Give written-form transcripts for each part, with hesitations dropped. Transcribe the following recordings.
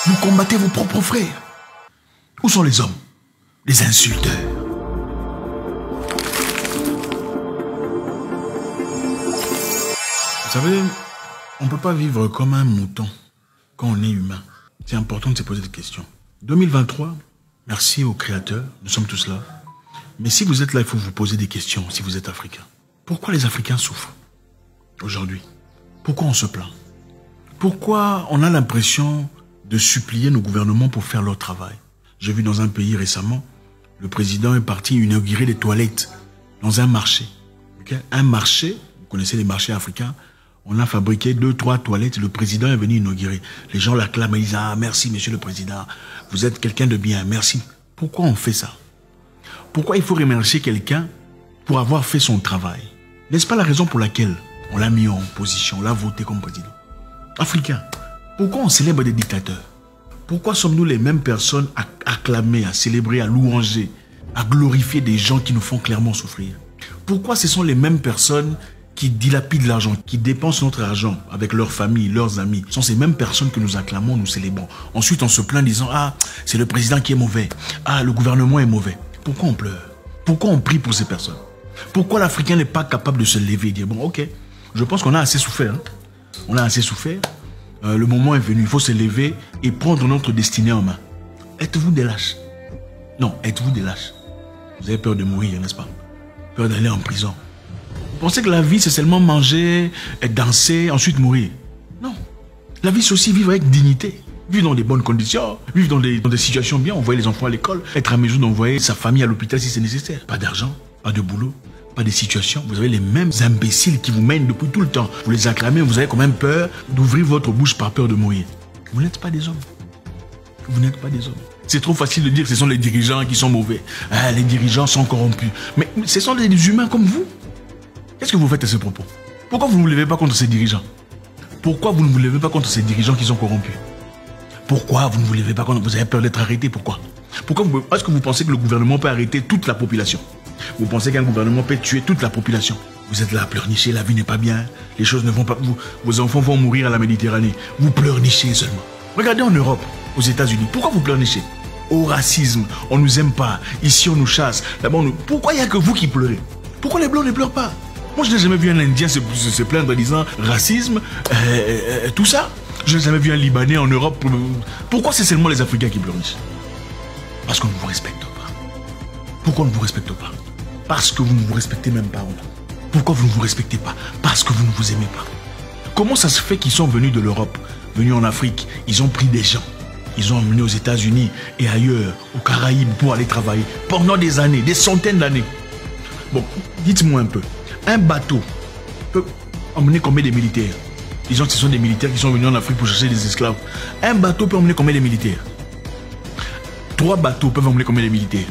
Vous combattez vos propres frères. Où sont les hommes? Les insulteurs. Vous savez, on ne peut pas vivre comme un mouton quand on est humain. C'est important de se poser des questions. 2023, merci au Créateur, nous sommes tous là. Mais si vous êtes là, il faut vous poser des questions si vous êtes africain. Pourquoi les Africains souffrent aujourd'hui? Pourquoi on se plaint? Pourquoi on a l'impression de supplier nos gouvernements pour faire leur travail? J'ai vu dans un pays récemment, le président est parti inaugurer des toilettes dans un marché. Okay? Un marché, vous connaissez les marchés africains, on a fabriqué 2-3 toilettes, le président est venu inaugurer. Les gens l'acclament et disent « Ah, merci monsieur le président, vous êtes quelqu'un de bien, merci ». Pourquoi on fait ça? Pourquoi il faut remercier quelqu'un pour avoir fait son travail? N'est-ce pas la raison pour laquelle on l'a mis en position, on l'a voté comme président? Africain, pourquoi on célèbre des dictateurs? Pourquoi sommes-nous les mêmes personnes à acclamer, à célébrer, à louanger, à glorifier des gens qui nous font clairement souffrir? Pourquoi ce sont les mêmes personnes qui dilapident l'argent, qui dépensent notre argent avec leur famille, leurs amis? Ce sont ces mêmes personnes que nous acclamons, nous célébrons. Ensuite, on se plaint en disant « Ah, c'est le président qui est mauvais. Ah, le gouvernement est mauvais. » Pourquoi on pleure? Pourquoi on prie pour ces personnes? Pourquoi l'Africain n'est pas capable de se lever et dire « Bon, ok, je pense qu'on a assez souffert. Hein? On a assez souffert. Le moment est venu, il faut se lever et prendre notre destinée en main. » Êtes-vous des lâches? Non, êtes-vous des lâches? Vous avez peur de mourir, n'est-ce pas? Peur d'aller en prison. Vous pensez que la vie, c'est seulement manger, danser, ensuite mourir? Non. La vie, c'est aussi vivre avec dignité. Vivre dans des bonnes conditions, vivre dans des situations bien, envoyer les enfants à l'école, être à mesure d'envoyer sa famille à l'hôpital si c'est nécessaire. Pas d'argent, pas de boulot, pas de situation. Vous avez les mêmes imbéciles qui vous mènent depuis tout le temps. Vous les acclamez, vous avez quand même peur d'ouvrir votre bouche par peur de mourir. Vous n'êtes pas des hommes. Vous n'êtes pas des hommes. C'est trop facile de dire que ce sont les dirigeants qui sont mauvais. Ah, les dirigeants sont corrompus. Mais ce sont des humains comme vous. Qu'est-ce que vous faites à ce propos? Pourquoi vous ne vous levez pas contre ces dirigeants? Pourquoi vous ne vous levez pas contre ces dirigeants qui sont corrompus? Pourquoi vous ne vous levez pas contre... Vous avez peur d'être arrêté? Pourquoi? Est-ce que vous pensez que le gouvernement peut arrêter toute la population? Vous pensez qu'un gouvernement peut tuer toute la population? Vous êtes là à pleurnicher, la vie n'est pas bien, les choses ne vont pas... Vos enfants vont mourir à la Méditerranée. Vous pleurnichez seulement. Regardez en Europe, aux États-Unis. Pourquoi vous pleurnichez? Au racisme, on ne nous aime pas. Ici, on nous chasse. Là-bas, Pourquoi il n'y a que vous qui pleurez? Pourquoi les Blancs ne pleurent pas? Moi, je n'ai jamais vu un Indien se plaindre en disant racisme, tout ça. Je n'ai jamais vu un Libanais en Europe. Pourquoi c'est seulement les Africains qui pleurent? Parce qu'on ne vous respecte pas. Pourquoi on ne vous respecte pas? Parce que vous ne vous respectez même pas. Pourquoi vous ne vous respectez pas? Parce que vous ne vous aimez pas. Comment ça se fait qu'ils sont venus de l'Europe, venus en Afrique, ils ont pris des gens, ils ont emmené aux États-Unis et ailleurs, aux Caraïbes, pour aller travailler pendant des années, des centaines d'années? Bon, dites-moi un peu. Un bateau peut emmener combien de militaires? Disons que ce sont des militaires qui sont venus en Afrique pour chercher des esclaves. Un bateau peut emmener combien de militaires? 3 bateaux peuvent emmener combien de militaires?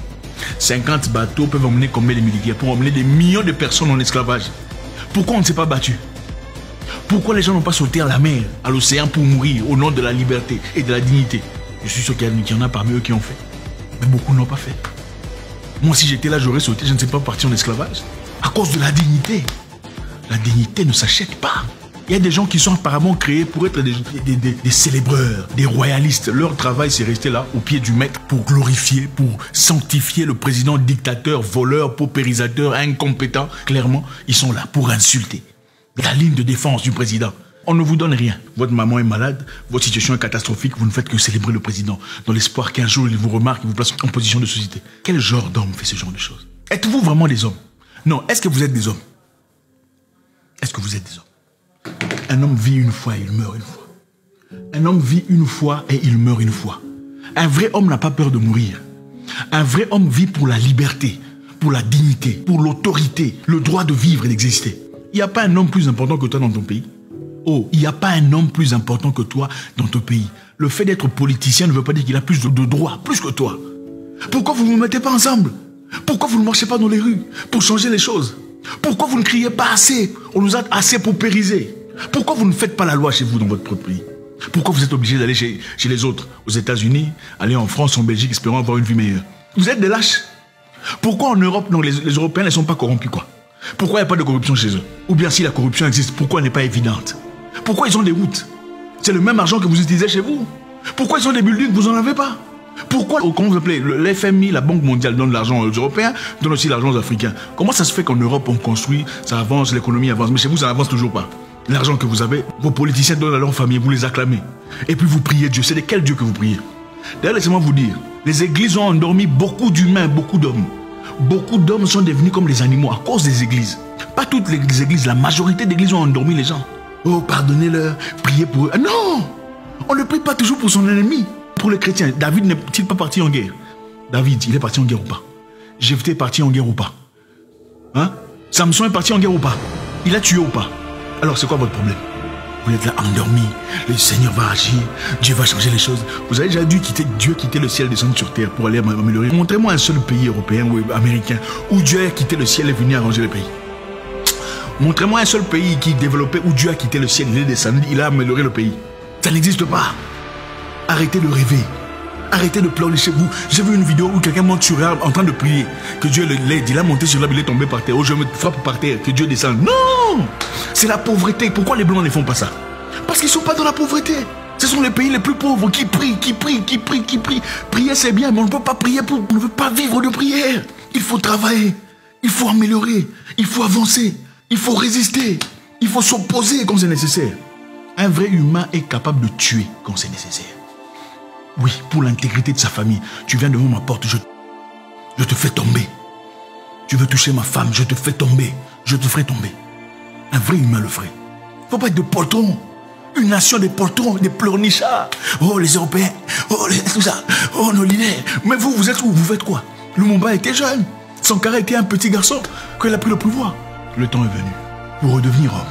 50 bateaux peuvent emmener combien de militaires pour emmener des millions de personnes en esclavage? Pourquoi on ne s'est pas battu? Pourquoi les gens n'ont pas sauté à la mer, à l'océan pour mourir au nom de la liberté et de la dignité? Je suis sûr qu'il y en a parmi eux qui ont fait. Mais beaucoup n'ont pas fait. Moi, si j'étais là, j'aurais sauté, je ne sais pas, partir en esclavage. À cause de la dignité. La dignité ne s'achète pas. Il y a des gens qui sont apparemment créés pour être des célébreurs, des royalistes. Leur travail, c'est rester là, au pied du maître, pour glorifier, pour sanctifier le président dictateur, voleur, paupérisateur, incompétent. Clairement, ils sont là pour insulter. La ligne de défense du président. On ne vous donne rien. Votre maman est malade, votre situation est catastrophique, vous ne faites que célébrer le président, dans l'espoir qu'un jour il vous remarque, il vous place en position de société. Quel genre d'homme fait ce genre de choses? Êtes-vous vraiment des hommes? Non, est-ce que vous êtes des hommes? Est-ce que vous êtes des hommes? Un homme vit une fois et il meurt une fois. Un homme vit une fois et il meurt une fois. Un vrai homme n'a pas peur de mourir. Un vrai homme vit pour la liberté, pour la dignité, pour l'autorité, le droit de vivre et d'exister. Il n'y a pas un homme plus important que toi dans ton pays. Oh, il n'y a pas un homme plus important que toi dans ton pays. Le fait d'être politicien ne veut pas dire qu'il a plus de droits, plus que toi. Pourquoi vous ne vous mettez pas ensemble? Pourquoi vous ne marchez pas dans les rues pour changer les choses? Pourquoi vous ne criez pas assez? On nous a assez paupérisés. Pourquoi vous ne faites pas la loi chez vous dans votre propre pays? Pourquoi vous êtes obligé d'aller chez les autres, aux États-Unis, aller en France, en Belgique, espérant avoir une vie meilleure? Vous êtes des lâches. Pourquoi en Europe, non, les Européens ne sont pas corrompus, quoi? Pourquoi il n'y a pas de corruption chez eux? Ou bien si la corruption existe, pourquoi elle n'est pas évidente? Pourquoi ils ont des routes? C'est le même argent que vous utilisez chez vous. Pourquoi ils ont des buildings, vous n'en avez pas? Pourquoi, comment vous appelez, l'FMI, la Banque mondiale donne l'argent aux Européens, donne aussi l'argent aux Africains? Comment ça se fait qu'en Europe, on construit, ça avance, l'économie avance, mais chez vous, ça n'avance toujours pas? L'argent que vous avez, vos politiciens donnent à leur famille, vous les acclamez. Et puis vous priez Dieu. C'est de quel Dieu que vous priez? D'ailleurs, laissez-moi vous dire, les églises ont endormi beaucoup d'humains, beaucoup d'hommes. Beaucoup d'hommes sont devenus comme les animaux à cause des églises. Pas toutes les églises, la majorité d'églises ont endormi les gens. Oh, pardonnez-leur, priez pour eux. Ah, non! On ne prie pas toujours pour son ennemi. Pour les chrétiens, David n'est-il pas parti en guerre? David, il est parti en guerre ou pas? Jephthé est parti en guerre ou pas? Hein? Samson est parti en guerre ou pas? Il a tué ou pas? Alors c'est quoi votre problème? Vous êtes là endormi, le Seigneur va agir, Dieu va changer les choses. Vous avez déjà dû Dieu quitter le ciel, descendre sur terre pour aller améliorer. Montrez-moi un seul pays européen ou américain où Dieu a quitté le ciel et est venu arranger le pays. Montrez-moi un seul pays qui développait où Dieu a quitté le ciel, il est descendu, il a amélioré le pays. Ça n'existe pas. Arrêtez de rêver. Arrêtez de pleurer chez vous. J'ai vu une vidéo où quelqu'un monte sur l'arbre en train de prier. Que Dieu l'aide. Il a monté sur l'arbre, il est tombé par terre. Oh, je me frappe par terre. Que Dieu descende. Non! C'est la pauvreté. Pourquoi les Blancs ne font pas ça? Parce qu'ils ne sont pas dans la pauvreté. Ce sont les pays les plus pauvres qui prient, qui prient, qui prient, qui prient. Prier, c'est bien, mais on ne peut pas prier on ne veut pas vivre de prière. Il faut travailler. Il faut améliorer. Il faut avancer. Il faut résister. Il faut s'opposer quand c'est nécessaire. Un vrai humain est capable de tuer quand c'est nécessaire. Oui, pour l'intégrité de sa famille. Tu viens devant ma porte, je te fais tomber. Tu veux toucher ma femme, je te fais tomber. Je te ferai tomber. Un vrai humain le ferait. Il ne faut pas être de poltrons. Une nation des poltrons, des pleurnichards. Oh, les Européens. Oh, tout ça. Oh, nos leaders. Mais vous êtes où? Vous faites quoi? Lumumba était jeune. Sankara était un petit garçon. Quand il a pris le pouvoir. Le temps est venu pour redevenir homme.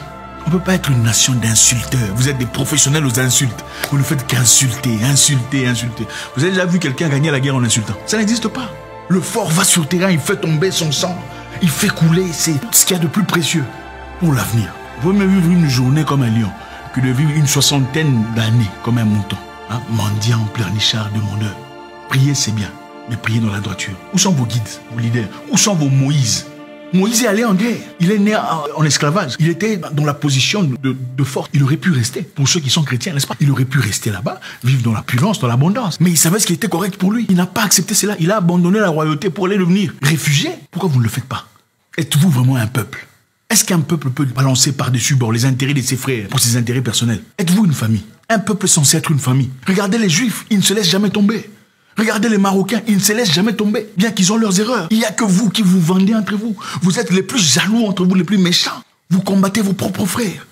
On ne peut pas être une nation d'insulteurs. Vous êtes des professionnels aux insultes. Vous ne faites qu'insulter, insulter, insulter. Vous avez déjà vu quelqu'un gagner la guerre en insultant? Ça n'existe pas. Le fort va sur le terrain, il fait tomber son sang. Il fait couler. C'est ce qu'il y a de plus précieux pour l'avenir. Vous pouvez vivre une journée comme un lion que de vivre une 60aine d'années comme un mouton. Hein? Mendiant, pleurnichard, demandeur. Prier, c'est bien, mais priez dans la droiture. Où sont vos guides, vos leaders? Où sont vos Moïse? Moïse est allé en guerre. Il est né en esclavage. Il était dans la position de force. Il aurait pu rester. Pour ceux qui sont chrétiens, n'est-ce pas? Il aurait pu rester là-bas, vivre dans l'opulence, dans l'abondance. Mais il savait ce qui était correct pour lui. Il n'a pas accepté cela. Il a abandonné la royauté pour aller devenir réfugié. Pourquoi vous ne le faites pas? Êtes-vous vraiment un peuple? Est-ce qu'un peuple peut balancer par-dessus bord les intérêts de ses frères pour ses intérêts personnels? Êtes-vous une famille? Un peuple est censé être une famille. Regardez les Juifs, ils ne se laissent jamais tomber. Regardez les Marocains, ils ne se laissent jamais tomber, bien qu'ils ont leurs erreurs. Il n'y a que vous qui vous vendez entre vous. Vous êtes les plus jaloux entre vous, les plus méchants. Vous combattez vos propres frères.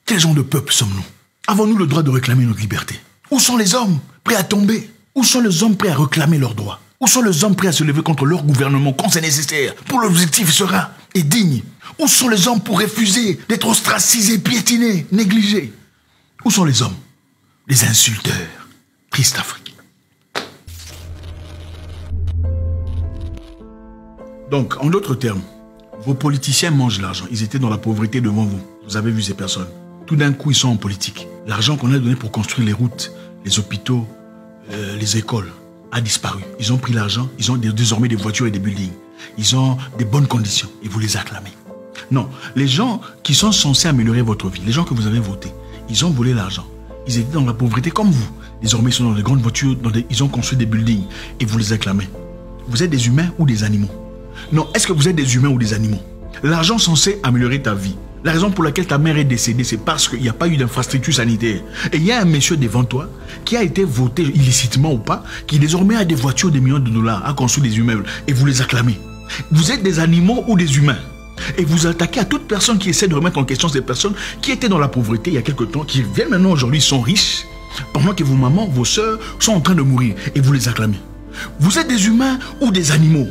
Quel genre de peuple sommes-nous? Avons-nous le droit de réclamer notre liberté? Où sont les hommes prêts à tomber? Où sont les hommes prêts à réclamer leurs droits? Où sont les hommes prêts à se lever contre leur gouvernement quand c'est nécessaire, pour l'objectif serein et digne? Où sont les hommes pour refuser d'être ostracisés, piétinés, négligés? Où sont les hommes? Les insulteurs. Triste Afrique. Donc, en d'autres termes, vos politiciens mangent l'argent. Ils étaient dans la pauvreté devant vous. Vous avez vu ces personnes. Tout d'un coup, ils sont en politique. L'argent qu'on a donné pour construire les routes, les hôpitaux, les écoles, a disparu. Ils ont pris l'argent, ils ont désormais des voitures et des buildings. Ils ont des bonnes conditions et vous les acclamez. Non, les gens qui sont censés améliorer votre vie, les gens que vous avez votés, ils ont volé l'argent. Ils étaient dans la pauvreté comme vous. Désormais, ils sont dans des grandes voitures, ils ont construit des buildings et vous les acclamez. Vous êtes des humains ou des animaux? Non, est-ce que vous êtes des humains ou des animaux? L'argent censé améliorer ta vie. La raison pour laquelle ta mère est décédée, c'est parce qu'il n'y a pas eu d'infrastructure sanitaire. Et il y a un monsieur devant toi qui a été voté illicitement ou pas, qui désormais a des voitures, des millions de dollars, a construit des immeubles, et vous les acclamez. Vous êtes des animaux ou des humains? Et vous attaquez à toute personne qui essaie de remettre en question ces personnes qui étaient dans la pauvreté il y a quelque temps, qui viennent maintenant aujourd'hui, sont riches, pendant que vos mamans, vos sœurs sont en train de mourir, et vous les acclamez. Vous êtes des humains ou des animaux?